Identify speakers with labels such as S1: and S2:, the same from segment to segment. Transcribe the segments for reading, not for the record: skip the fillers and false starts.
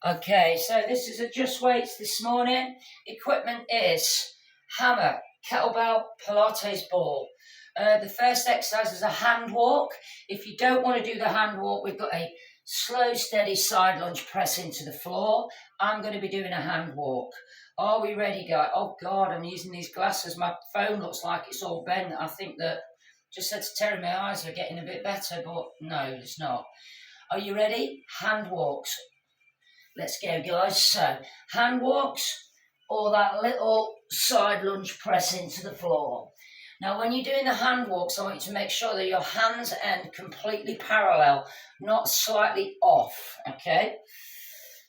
S1: Okay, so this is a Just Weights this morning. Equipment is hammer, kettlebell, Pilates ball. The first exercise is a hand walk. If you don't want to do the hand walk, we've got a slow, steady side lunge press into the floor. I'm going to be doing a hand walk. Are we ready, guys? Oh, God, I'm using these glasses. My phone looks like it's all bent. I think that, just said to Terry, my eyes are getting a bit better, but no, it's not. Are you ready? Hand walks. Let's go, guys. So, hand walks or that little side lunge press into the floor. Now, when you're doing the hand walks, I want you to make sure that your hands end completely parallel, not slightly off, okay?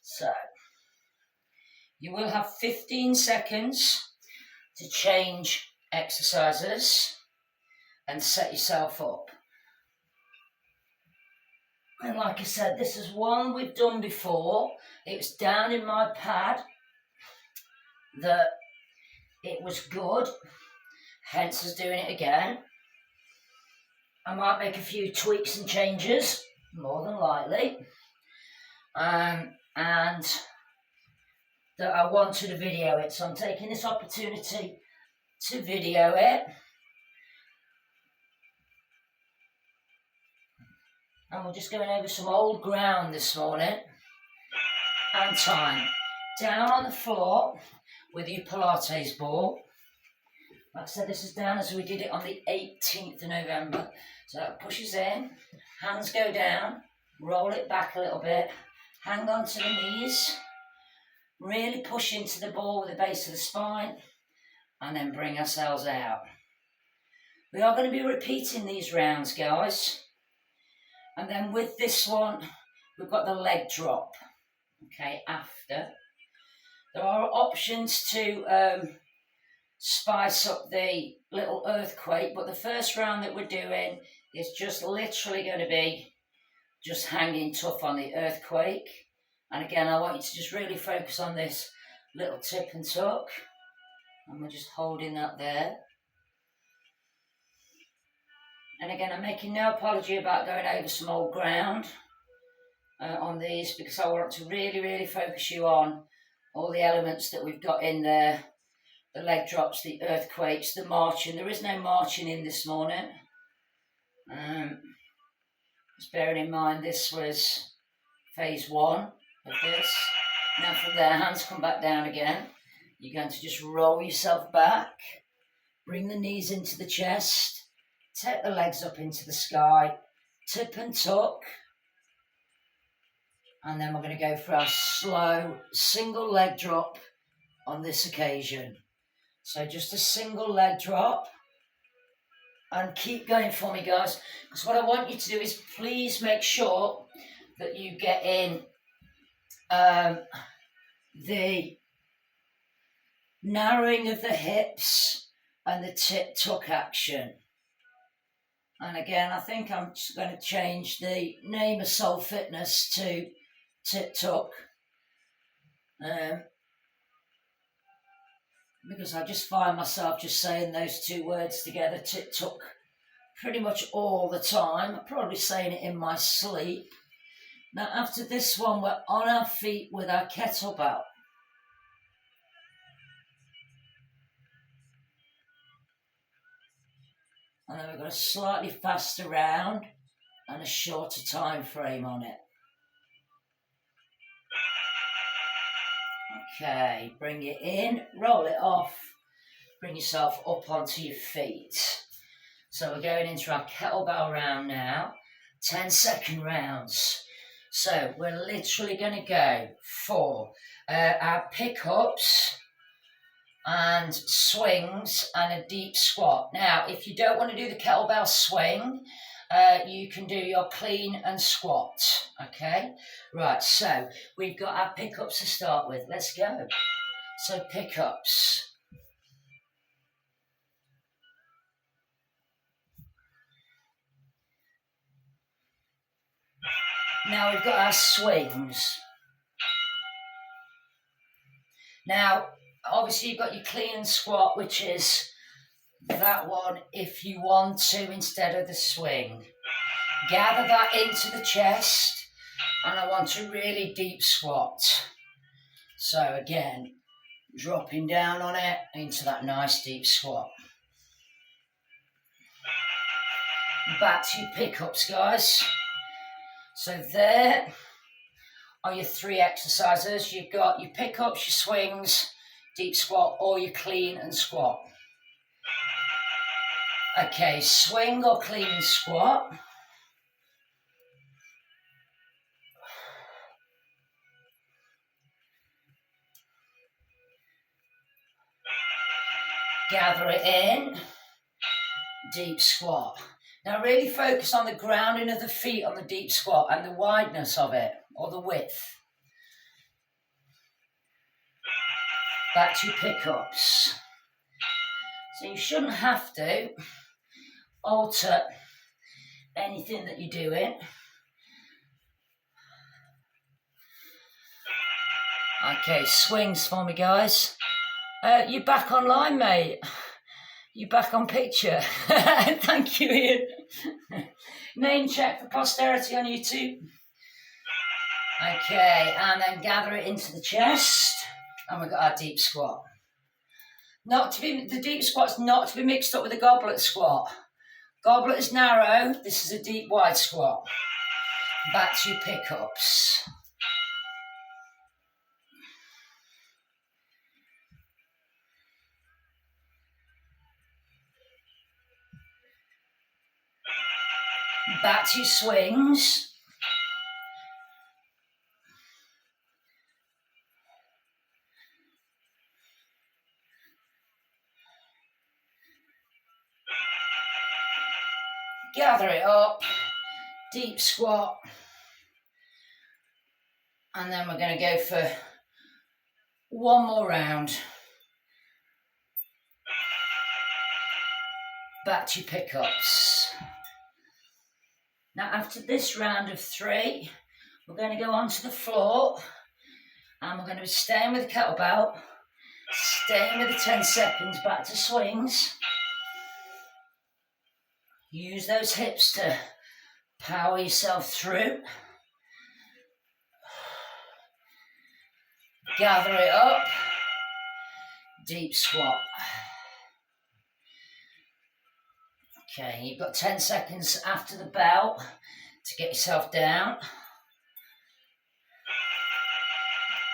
S1: So, you will have 15 seconds to change exercises and set yourself up. And like I said, this is one we've done before. It was down in my pad that it was good, hence us doing it again. I might make a few tweaks and changes, more than likely. And that I wanted to video it, so I'm taking this opportunity to video it. And we're just going over some old ground this morning. And time. Down on the floor with your Pilates ball. Like I said, this is down as we did it on the 18th of November. So it pushes in, hands go down, roll it back a little bit, hang on to the knees, really push into the ball with the base of the spine, and then bring ourselves out. We are going to be repeating these rounds, guys. And then with this one, we've got the leg drop, okay, after. There are options to spice up the little earthquake, but the first round that we're doing is just literally going to be just hanging tough on the earthquake. And again, I want you to just really focus on this little tip and tuck. And we're just holding that there. And again, I'm making no apology about going over some old ground on these, because I want to really, really focus you on all the elements that we've got in there. The leg drops, the earthquakes, the marching. There is no marching in this morning. Just bearing in mind this was phase one of this. Now from there, hands come back down again. You're going to just roll yourself back. Bring the knees into the chest. Take the legs up into the sky. Tip and tuck. And then we're going to go for our slow single leg drop on this occasion. So just a single leg drop. And keep going for me, guys. Because what I want you to do is please make sure that you get in the narrowing of the hips and the tip-tuck action. And again, I think I'm just going to change the name of Soul Fitness to tip-tuck. Because I just find myself just saying those two words together, tip-tuck, pretty much all the time. I'm probably saying it in my sleep. Now, after this one, we're on our feet with our kettlebell. And then we've got a slightly faster round and a shorter time frame on it. Okay, bring it in, roll it off, bring yourself up onto your feet. So we're going into our kettlebell round now, 10-second rounds. So we're literally going to go for our pickups and swings and a deep squat. Now, if you don't want to do the kettlebell swing, you can do your clean and squat, okay? Right, so we've got our pickups to start with. Let's go. So pickups. Now we've got our swings. Now, obviously you've got your clean and squat, which is that one if you want to instead of the swing. Gather that into the chest. and I want a really deep squat. So again, dropping down on it into that nice deep squat. Back to your pickups, guys. So there are your 3 exercises. You've got your pickups, your swings, deep squat, or your clean and squat. Okay, swing or clean and squat. Gather it in, deep squat. Now really focus on the grounding of the feet on the deep squat and the wideness of it, or the width. Back to your pickups. So you shouldn't have to alter anything that you're doing. Okay, swings for me, guys. You're back online, mate. You're back on picture. Thank you, Ian. Name check for posterity on YouTube. Okay, and then gather it into the chest. And we've got our deep squat. The deep squat's not to be mixed up with the goblet squat. Goblet is narrow. This is a deep wide squat. Back to your pickups. Back to your swings. Gather it up, deep squat. And then we're going to go for one more round. Back to your pickups. Now after this round of 3, we're going to go onto the floor and we're going to be staying with the kettlebell, staying with the 10 seconds back to swings. Use those hips to power yourself through. Gather it up, deep squat. Okay, you've got 10 seconds after the bell to get yourself down.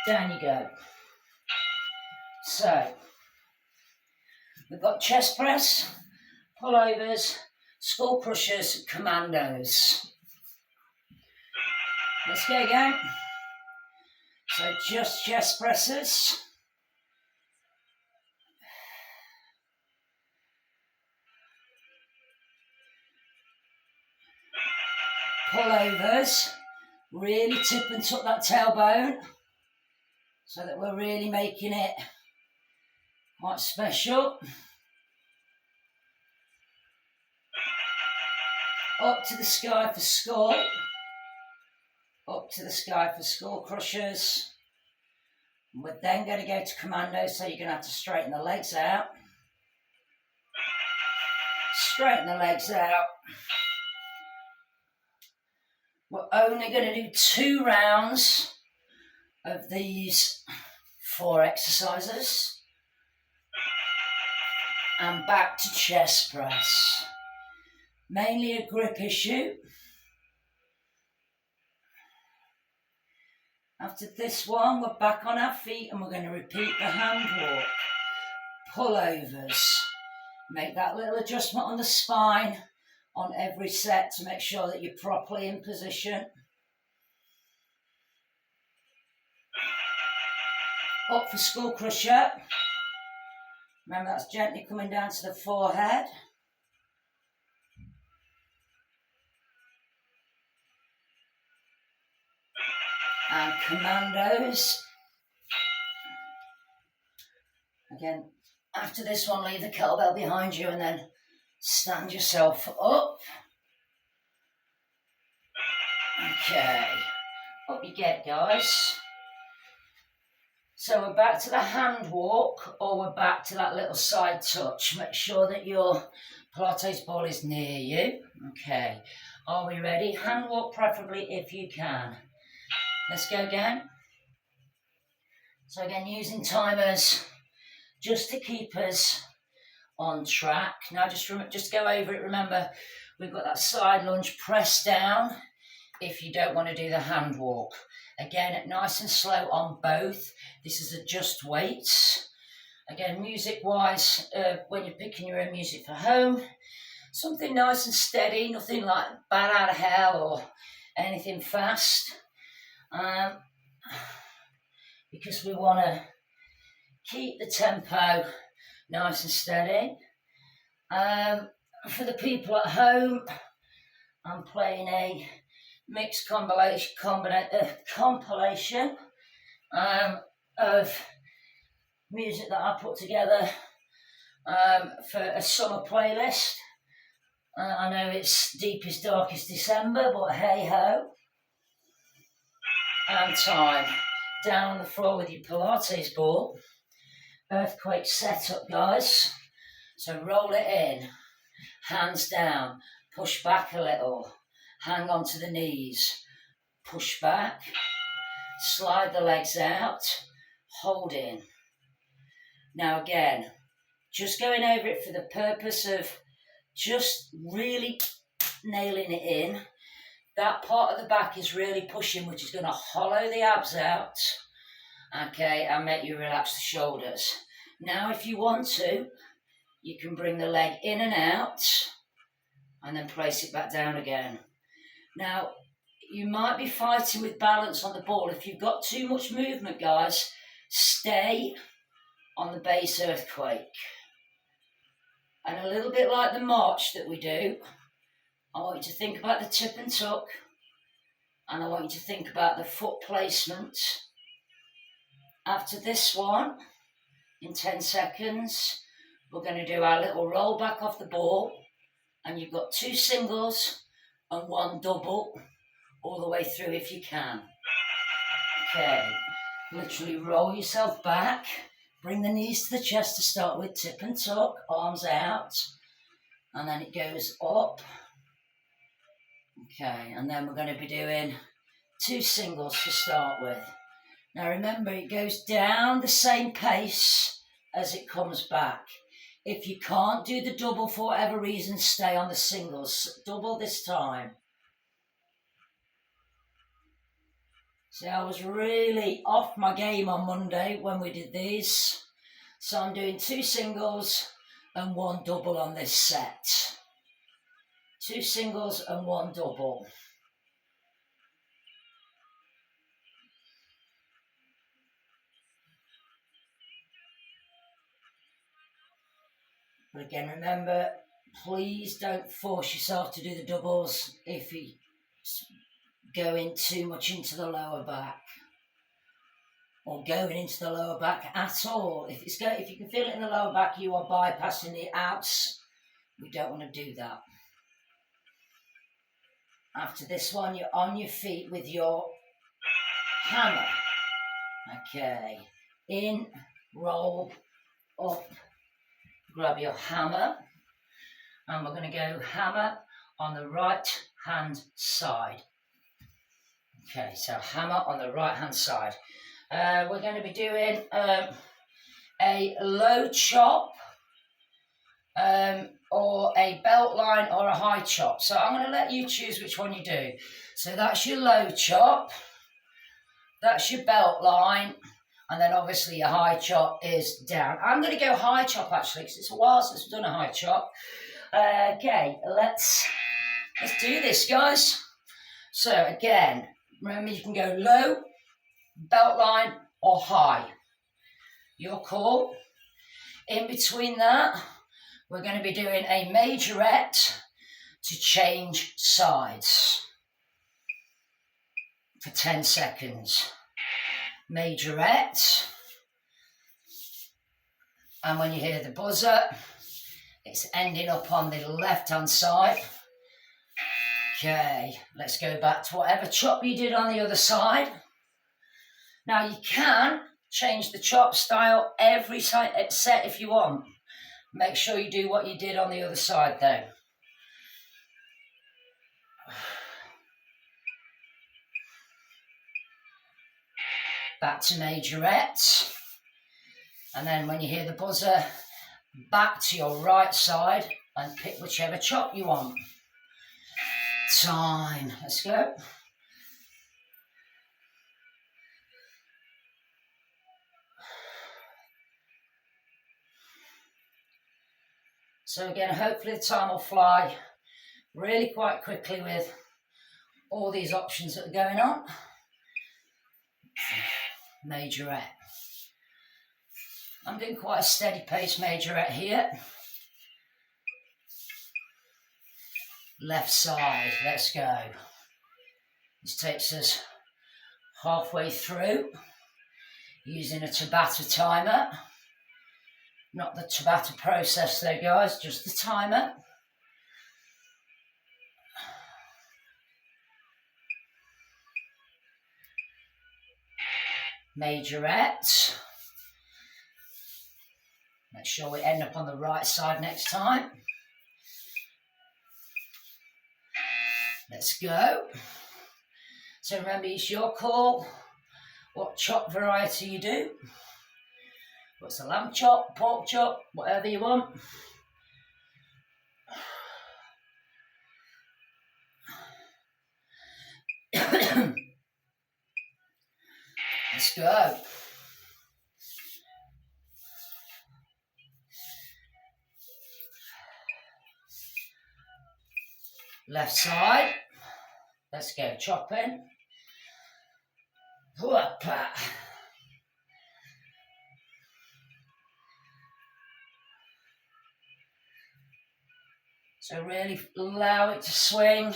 S1: Down you go. So, we've got chest press, pullovers, skull crushers, commandos. Let's go again. So just chest presses. Pullovers. Really tip and tuck that tailbone so that we're really making it quite special. Up to the sky for skull. Up to the sky for skull crushers. And we're then going to go to commando, so you're going to have to straighten the legs out. Straighten the legs out. We're only going to do 2 rounds of these 4 exercises. And back to chest press. Mainly a grip issue. After this one, we're back on our feet and we're going to repeat the hand walk. Pullovers. Make that little adjustment on the spine on every set to make sure that you're properly in position. Up for skull crusher. Remember, that's gently coming down to the forehead. And commandos. Again, after this one, leave the kettlebell behind you and then stand yourself up. Okay, up you get, guys. So we're back to the hand walk, or we're back to that little side touch. Make sure that your Pilates ball is near you. Okay, are we ready? Hand walk preferably if you can. Let's go again. So again, using timers just to keep us on track. Now just go over it. Remember, we've got that side lunge, press down if you don't want to do the hand walk. Again, nice and slow on both. This is adjust weights. Again, music-wise, when you're picking your own music for home, something nice and steady, nothing like Bat Out of Hell or anything fast. Because we want to keep the tempo nice and steady. For the people at home, I'm playing a mixed compilation of music that I put together for a summer playlist. I know it's deepest, darkest December, but hey ho. And time. Down on the floor with your Pilates ball. Earthquake setup, guys. So roll it in. Hands down. Push back a little. Hang on to the knees. Push back. Slide the legs out. Hold in. Now again, just going over it for the purpose of just really nailing it in. That part of the back is really pushing, which is going to hollow the abs out, okay, and make you relax the shoulders. Now, if you want to, you can bring the leg in and out, and then place it back down again. Now, you might be fighting with balance on the ball. If you've got too much movement, guys, stay on the base earthquake. And a little bit like the march that we do, I want you to think about the tip and tuck, and I want you to think about the foot placement. After this one, in 10 seconds, we're going to do our little roll back off the ball, and you've got 2 singles and 1 double all the way through if you can. Okay, literally roll yourself back, bring the knees to the chest to start with, tip and tuck, arms out, and then it goes up. Okay, and then we're going to be doing 2 singles to start with. Now remember, it goes down the same pace as it comes back. If you can't do the double for whatever reason, stay on the singles. Double this time. See, I was really off my game on Monday when we did these. So I'm doing 2 singles and 1 double on this set. 2 singles and 1 double. But again, remember, please don't force yourself to do the doubles if you go in too much into the lower back. Or going into the lower back at all. If you can feel it in the lower back, you are bypassing the abs. We don't want to do that. After this one, you're on your feet with your hammer. Okay. In, roll, up, grab your hammer. And we're going to go hammer on the right hand side. Okay, so hammer on the right hand side. We're going to be doing a low chop. Or a belt line or a high chop. So I'm going to let you choose which one you do. So that's your low chop, that's your belt line, and then obviously your high chop is down. I'm going to go high chop actually, because it's a while since we've done a high chop. Okay, let's do this, guys. So again, remember you can go low, belt line, or high. Your call. In between that, we're going to be doing a majorette to change sides for 10 seconds. Majorette. And when you hear the buzzer, it's ending up on the left-hand side. Okay, let's go back to whatever chop you did on the other side. Now you can change the chop style every set if you want. Make sure you do what you did on the other side though. back to majorette. And then when you hear the buzzer, back to your right side and pick whichever chop you want. Time. Let's go. So again, hopefully the time will fly really quite quickly with all these options that are going on. Majorette. I'm doing quite a steady pace majorette here. Left side, let's go. This takes us halfway through using a Tabata timer. Not the Tabata process though, guys, just the timer. Majorette. Make sure we end up on the right side next time. Let's go. So remember, it's your call what chop variety you do. What's a lamb chop, pork chop, whatever you want. Let's go. Left side. Let's go chopping. Whoop-a. So really allow it to swing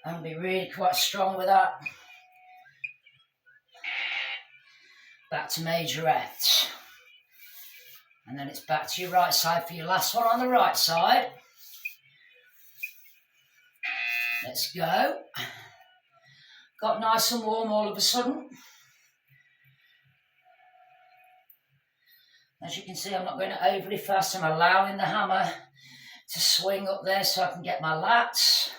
S1: and be really quite strong with that. Back to majorette. And then it's back to your right side for your last one on the right side. Let's go. Got nice and warm all of a sudden. As you can see, I'm not going overly fast. I'm allowing the hammer to swing up there so I can get my lats.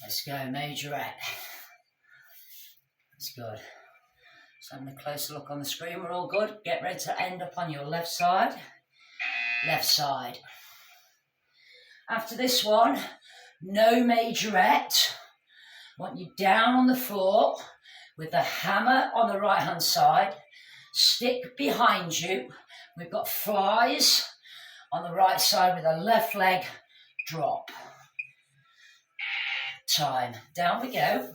S1: Let's go, majorette. That's good. Just having a closer look on the screen. We're all good. Get ready to end up on your left side. Left side. After this one, no majorette. I want you down on the floor with the hammer on the right hand side. Stick behind you. We've got flies on the right side with a left leg drop. Time. Down we go.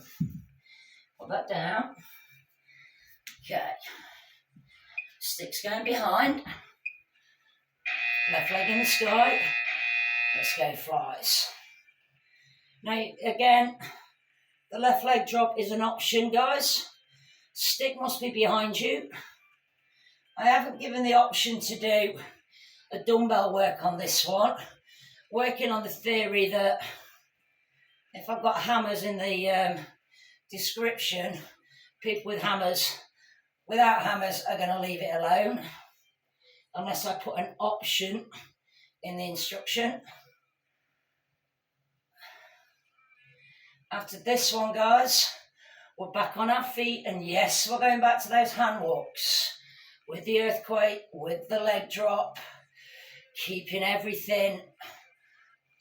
S1: Put that down. Okay. Sticks going behind. Left leg in the sky. Let's go flies. Now again, the left leg drop is an option, guys. Stick must be behind you. I haven't given the option to do a dumbbell work on this one. Working on the theory that if I've got hammers in the description, people with hammers, without hammers are going to leave it alone. Unless I put an option in the instruction. After this one, guys, we're back on our feet, and yes, we're going back to those hand walks with the earthquake, with the leg drop, keeping everything,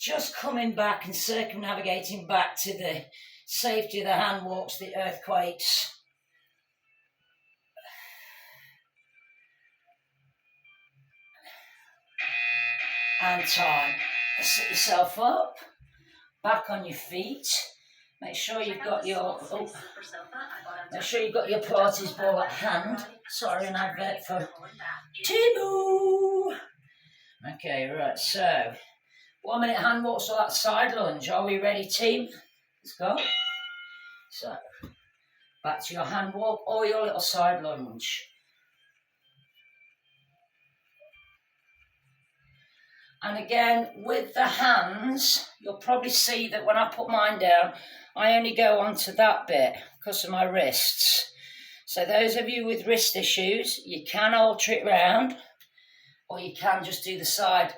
S1: just coming back and circumnavigating back to the safety of the hand walks, the earthquakes. And time. Sit yourself up, back on your feet. Make sure you've got your Pilates ball at hand. Sorry, an advert for Timu. Okay, right. So 1 minute hand walks or that side lunge. Are we ready, team? Let's go. So back to your hand walk or your little side lunge. And again, with the hands, you'll probably see that when I put mine down, I only go onto that bit because of my wrists. So those of you with wrist issues, you can alter it round, or you can just do the side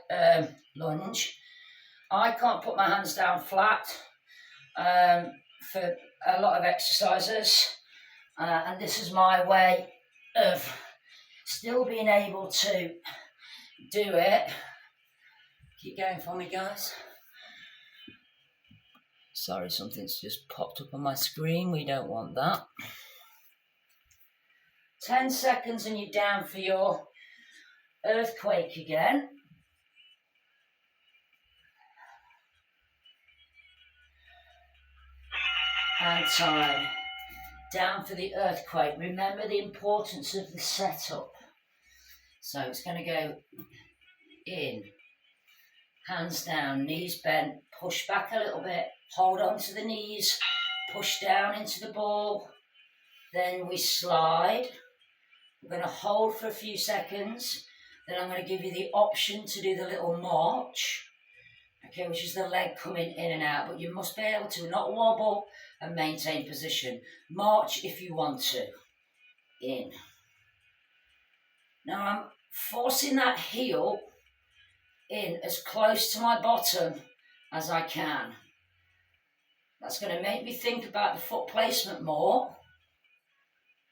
S1: lunge. I can't put my hands down flat. for a lot of exercises, and this is my way of still being able to do it. Keep going for me, guys. Sorry, something's just popped up on my screen. We don't want that. 10 seconds and you're down for your earthquake again. And time. Down for the earthquake. Remember the importance of the setup. So it's going to go in, hands down, knees bent, push back a little bit, hold on to the knees, push down into the ball, then we slide. We're going to hold for a few seconds, then I'm going to give you the option to do the little march, okay, which is the leg coming in and out, but you must be able to not wobble and maintain position. March if you want to. In. Now I'm forcing that heel in as close to my bottom as I can. That's going to make me think about the foot placement more,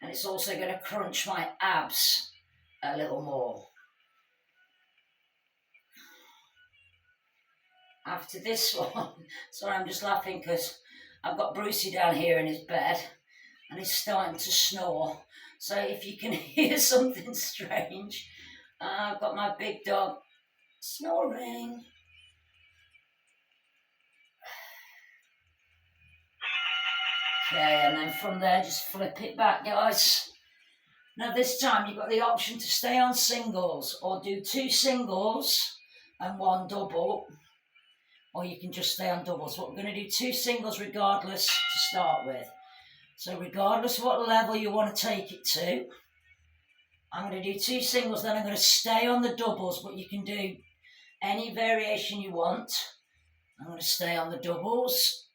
S1: and it's also going to crunch my abs a little more. After this one, sorry, I'm just laughing because I've got Brucey down here in his bed and he's starting to snore. So if you can hear something strange, I've got my big dog snoring. Okay, and then from there, just flip it back, guys. Now this time you've got the option to stay on singles or do 2 singles and 1 double, or you can just stay on doubles. But we're going to do 2 singles regardless to start with. So regardless of what level you want to take it to, I'm going to do 2 singles, then I'm going to stay on the doubles, but you can do any variation you want. I'm going to stay on the doubles.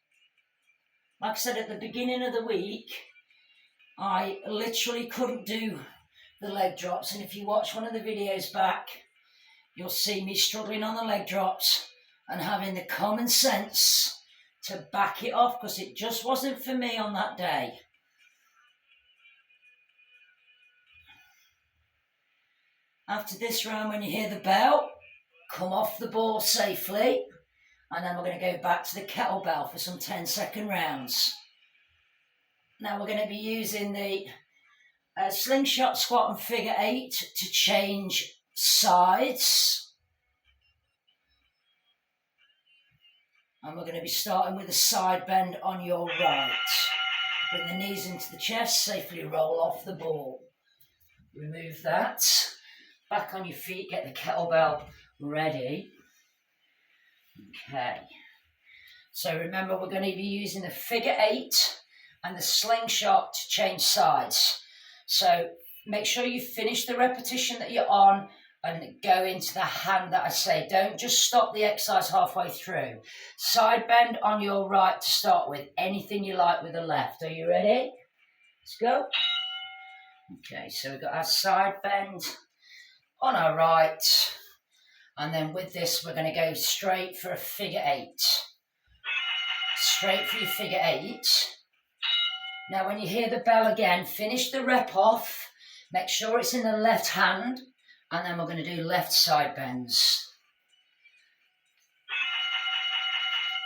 S1: Like I said, at the beginning of the week, I literally couldn't do the leg drops, and if you watch one of the videos back, you'll see me struggling on the leg drops and having the common sense to back it off because it just wasn't for me on that day. After this round, when you hear the bell, come off the ball safely, and then we're going to go back to the kettlebell for some 10-second rounds. Now we're going to be using the slingshot squat and figure 8 to change sides. And we're going to be starting with a side bend on your right. Bring the knees into the chest, safely roll off the ball. Remove that. Back on your feet, get the kettlebell ready. Okay. So remember, we're going to be using the figure 8 and the slingshot to change sides. So make sure you finish the repetition that you're on and go into the hand that I say. Don't just stop the exercise halfway through. Side bend on your right to start with. Anything you like with the left. Are you ready? Let's go. Okay, so we've got our side bend on our right. And then with this, we're going to go straight for a figure 8. Straight for your figure 8. Now, when you hear the bell again, finish the rep off. Make sure it's in the left hand. And then we're going to do left side bends.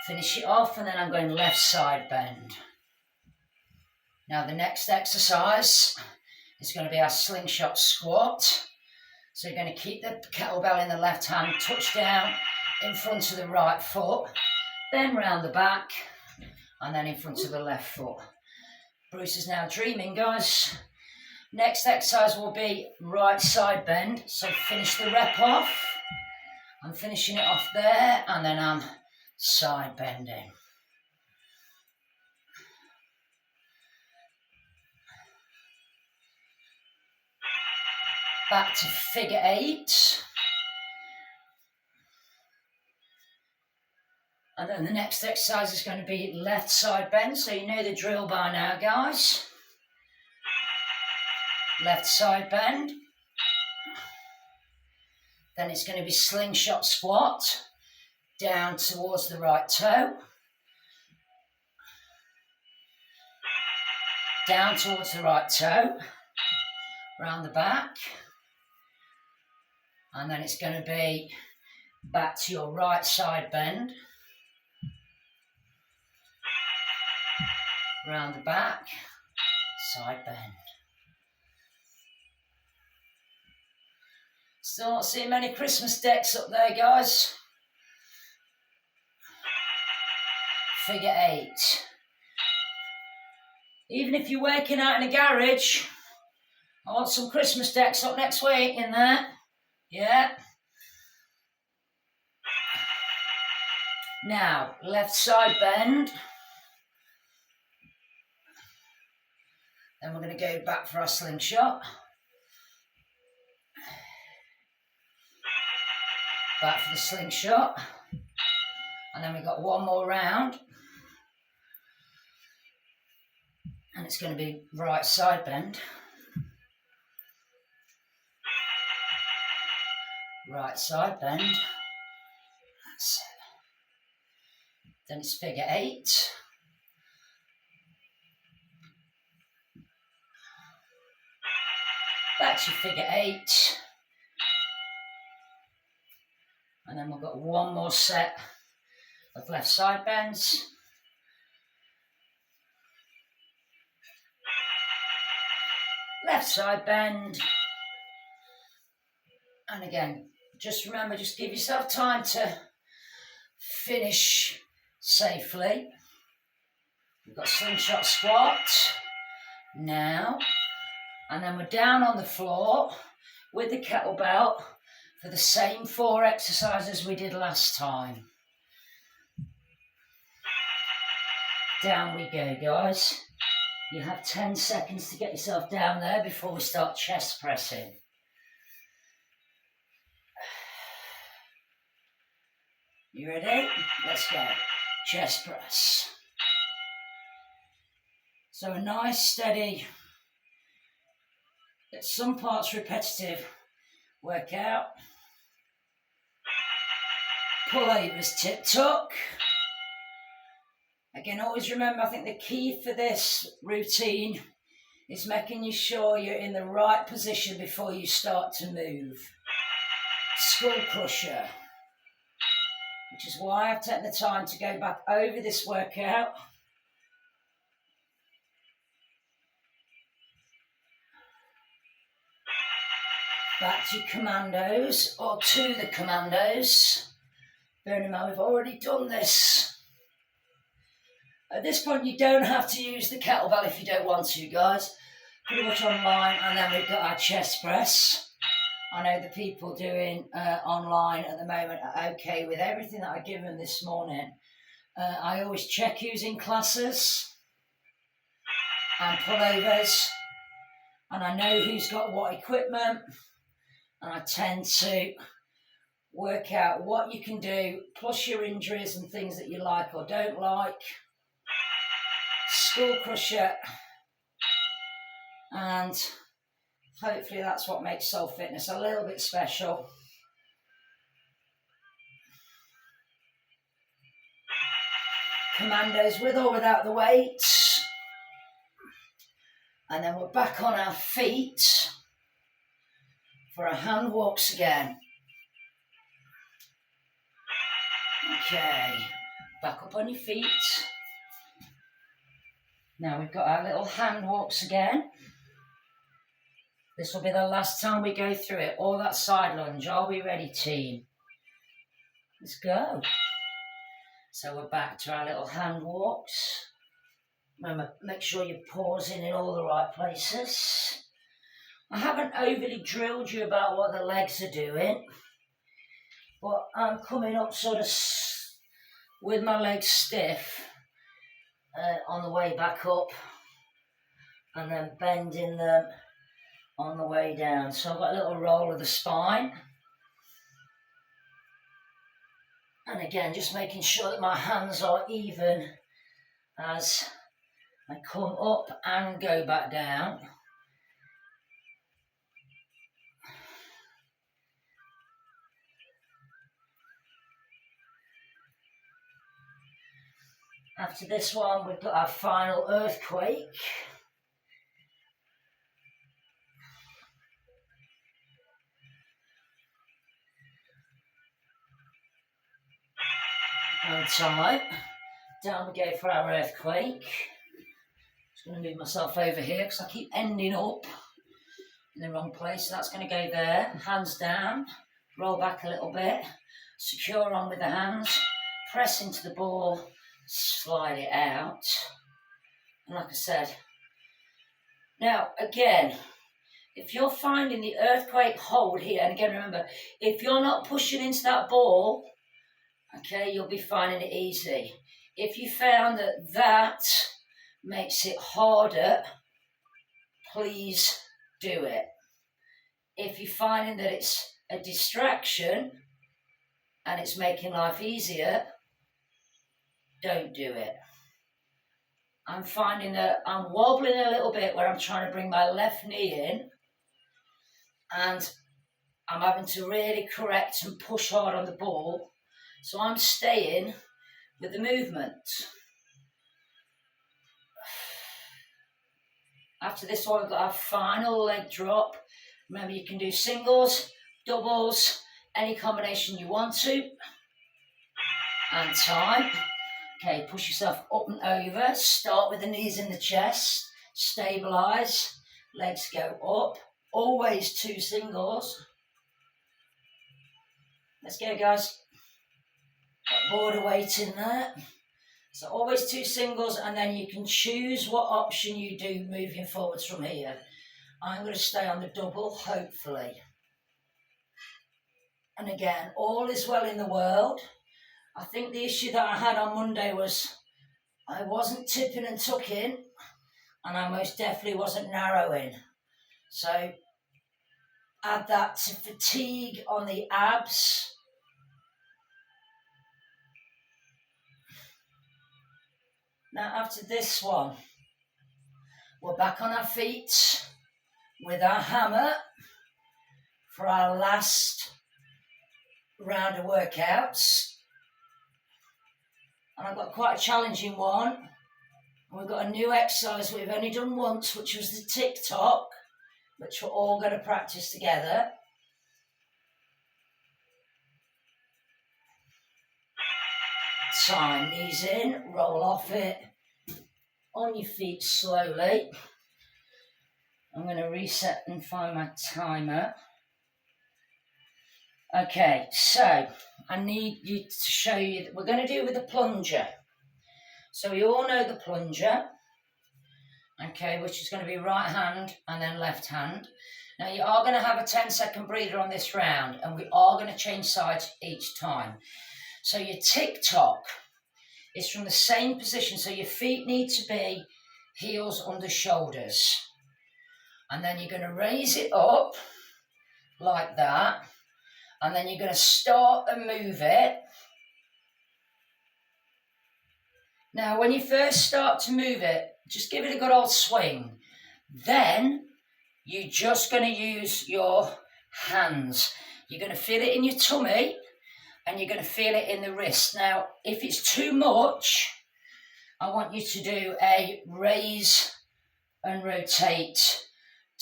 S1: Finish it off, and then I'm going left side bend. Now the next exercise is going to be our slingshot squat. So you're going to keep the kettlebell in the left hand, touch down in front of the right foot, then round the back, and then in front of the left foot. Bruce is now dreaming, guys. Next exercise will be right side bend. So finish the rep off. I'm finishing it off there, and then I'm side bending. Back to figure 8. And then the next exercise is going to be left side bend. So you know the drill by now, guys. Left side bend. Then it's going to be slingshot squat down towards the right toe. down towards the right toe, round the back, and then it's going to be back to your right side bend, round the back, side bend. Still not seeing many Christmas decks up there, guys. Figure 8. Even if you're working out in a garage, I want some Christmas decks up next week in there. Yeah. Now, left side bend. Then we're going to go back for our slingshot. Back for the slingshot. And then we've got one more round. And it's going to be right side bend. Right side bend. That's it. Then it's figure 8. Back to figure 8. And then we've got one more set of left side bends. Left side bend. And again, just remember, just give yourself time to finish safely. We've got slingshot squat now. And then we're down on the floor with the kettlebell for the same 4 exercises we did last time. Down we go, guys. You have 10 seconds to get yourself down there before we start chest pressing. You ready? Let's go. Chest press. So a nice, steady, at some parts repetitive workout. Pull-overs, tip-tuck. Again, always remember, I think the key for this routine is making sure you're in the right position before you start to move. Skull crusher, which is why I've taken the time to go back over this workout. Back to commandos, or to the commandos. Bearing in mind, we've already done this. At this point, you don't have to use the kettlebell if you don't want to, guys. Pretty much online, and then we've got our chest press. I know the people doing online at the moment are okay with everything that I give them this morning. I always check using classes and pullovers, and I know who's got what equipment, and I tend to work out what you can do, plus your injuries and things that you like or don't like. Skull crusher, and hopefully that's what makes Soul Fitness a little bit special. Commandos with or without the weights. And then we're back on our feet for our hand walks again. Okay, back up on your feet. Now we've got our little hand walks again. This will be the last time we go through it. All that side lunge. Are we ready, team? Let's go. So we're back to our little hand walks. Remember, make sure you're pausing in all the right places. I haven't overly drilled you about what the legs are doing, but I'm coming up sort of with my legs stiff on the way back up, and then bending them on the way down. So I've got a little roll of the spine. And again, just making sure that my hands are even as I come up and go back down. After this one, we've got our final earthquake. And tight. Down we go for our earthquake. Just going to move myself over here because I keep ending up in the wrong place. So that's going to go there. Hands down. Roll back a little bit. Secure on with the hands. Press into the ball. Slide it out. And like I said, now again, if you're finding the earthquake hold here, and again remember, if you're not pushing into that ball, okay, you'll be finding it easy. If you found that that makes it harder, please do it. If you're finding that it's a distraction and it's making life easier, don't do it. I'm finding that I'm wobbling a little bit where I'm trying to bring my left knee in, and I'm having to really correct and push hard on the ball. So I'm staying with the movement. After this one, we've got our final leg drop. Remember, you can do singles, doubles, any combination you want to. And time. Okay, push yourself up and over. Start with the knees in the chest. Stabilise. Legs go up. Always 2 singles. Let's go, guys. Got border weight in there. So always 2 singles, and then you can choose what option you do moving forwards from here. I'm going to stay on the double, hopefully. And again, all is well in the world. I think the issue that I had on Monday was I wasn't tipping and tucking, and I most definitely wasn't narrowing. So add that to fatigue on the abs. Now after this one, we're back on our feet with our hammer for our last round of workouts. And I've got quite a challenging one. And we've got a new exercise we've only done once, which was the tick-tock, which we're all going to practice together. Time, knees in, roll off it, on your feet slowly. I'm going to reset and find my timer. Okay, so I need you to show you that we're going to do it with a plunger. So we all know the plunger, okay, which is going to be right hand and then left hand. Now you are going to have a 10-second breather on this round, and we are going to change sides each time. So your tick-tock is from the same position, so your feet need to be heels under shoulders. And then you're going to raise it up like that. And then you're going to start and move it. Now, when you first start to move it, just give it a good old swing. Then, you're just going to use your hands. You're going to feel it in your tummy, and you're going to feel it in the wrist. Now, if it's too much, I want you to do a raise and rotate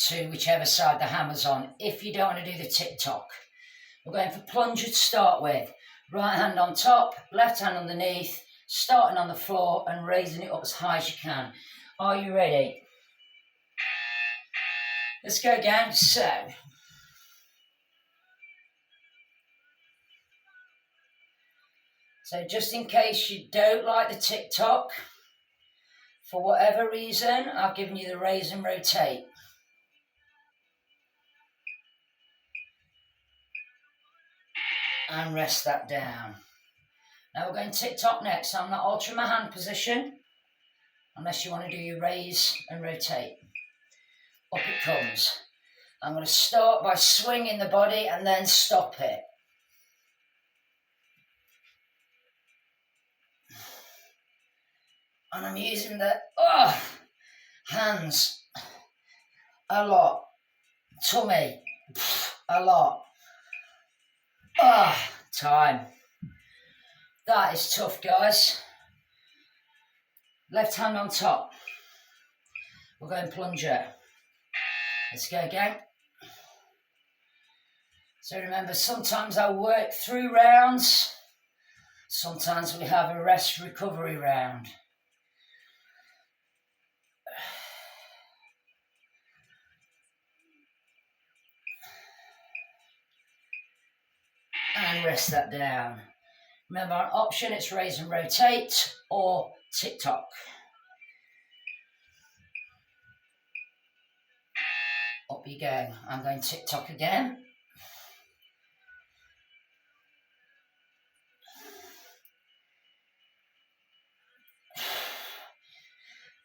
S1: to whichever side the hammer's on, if you don't want to do the tick-tock. We're going for plunger to start with. Right hand on top, left hand underneath, starting on the floor and raising it up as high as you can. Are you ready? Let's go again. So just in case you don't like the tick-tock, for whatever reason, I've given you the raise and rotate. And rest that down. Now we're going tick-tock next. So I'm not altering my hand position unless you want to do your raise and rotate. Up it comes. I'm going to start by swinging the body and then stop it. And I'm using the hands a lot. Tummy a lot. Time. That is tough, guys. Left hand on top. We're going plunger. Let's go again. So remember, sometimes I work through rounds. Sometimes we have a rest recovery round. And rest that down. Remember, on option, it's raise and rotate or tick-tock. Up you go. I'm going tick-tock again.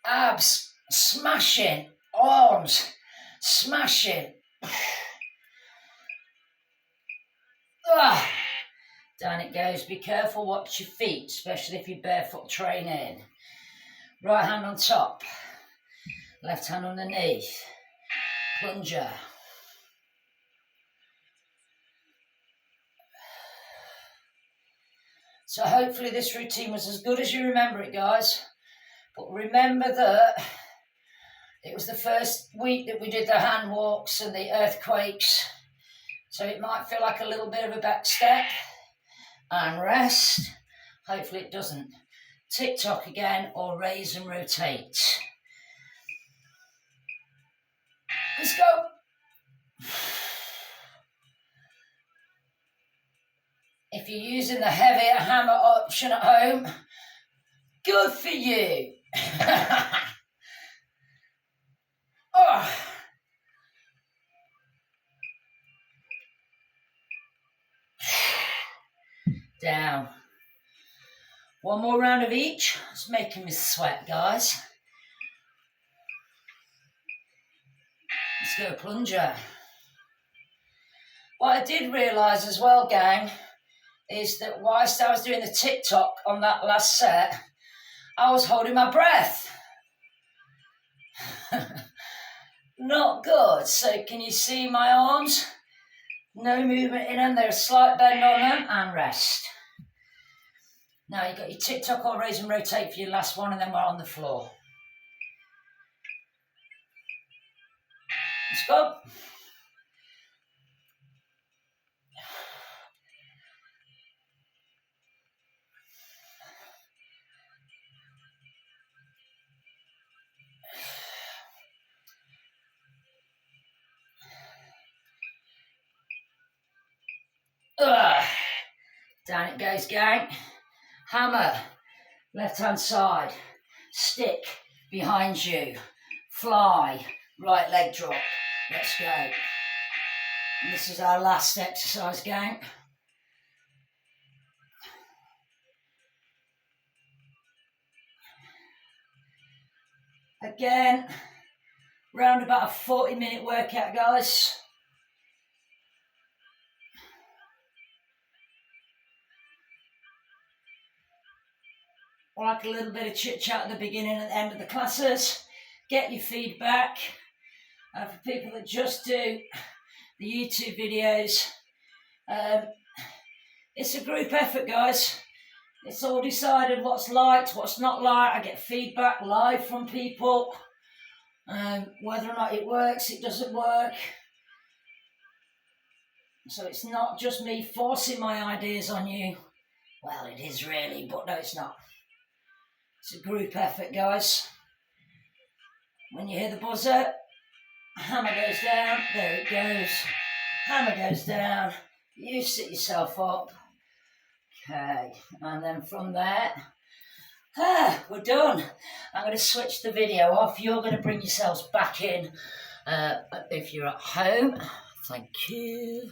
S1: Abs, smashing. Arms, smashing. Down it goes. Be careful, watch your feet, especially if you're barefoot training. Right hand on top, left hand underneath. Plunger. So hopefully this routine was as good as you remember it, guys. But remember that it was the first week that we did the hand walks and the earthquakes. So it might feel like a little bit of a back step. And rest. Hopefully it doesn't. Tick-tock again or raise and rotate. Let's go. If you're using the heavier hammer option at home, good for you. Oh. Down. One more round of each. It's making me sweat, guys. Let's go plunger. What I did realise as well, gang, is that whilst I was doing the tick-tock on that last set, I was holding my breath. Not good. So can you see my arms? No movement in them. There's a slight bend on them and rest. Now you've got your tick-tock or raise and rotate for your last one, and then we're on the floor. Let's go. Down it goes, gang. Hammer, left hand side. Stick behind you. Fly, right leg drop. Let's go. And this is our last exercise, gang. Again, round about a 40-minute workout, guys. I like a little bit of chit-chat at the beginning and at the end of the classes. Get your feedback. For people that just do the YouTube videos, it's a group effort, guys. It's all decided what's liked, what's not liked. I get feedback live from people. Whether or not it works, it doesn't work. So it's not just me forcing my ideas on you. Well, it is really, but no, it's not. It's a group effort, guys. When you hear the buzzer, hammer goes down, there it goes. Hammer goes down, you sit yourself up. Okay, and then from there, we're done. I'm going to switch the video off. You're going to bring yourselves back in if you're at home. Thank you.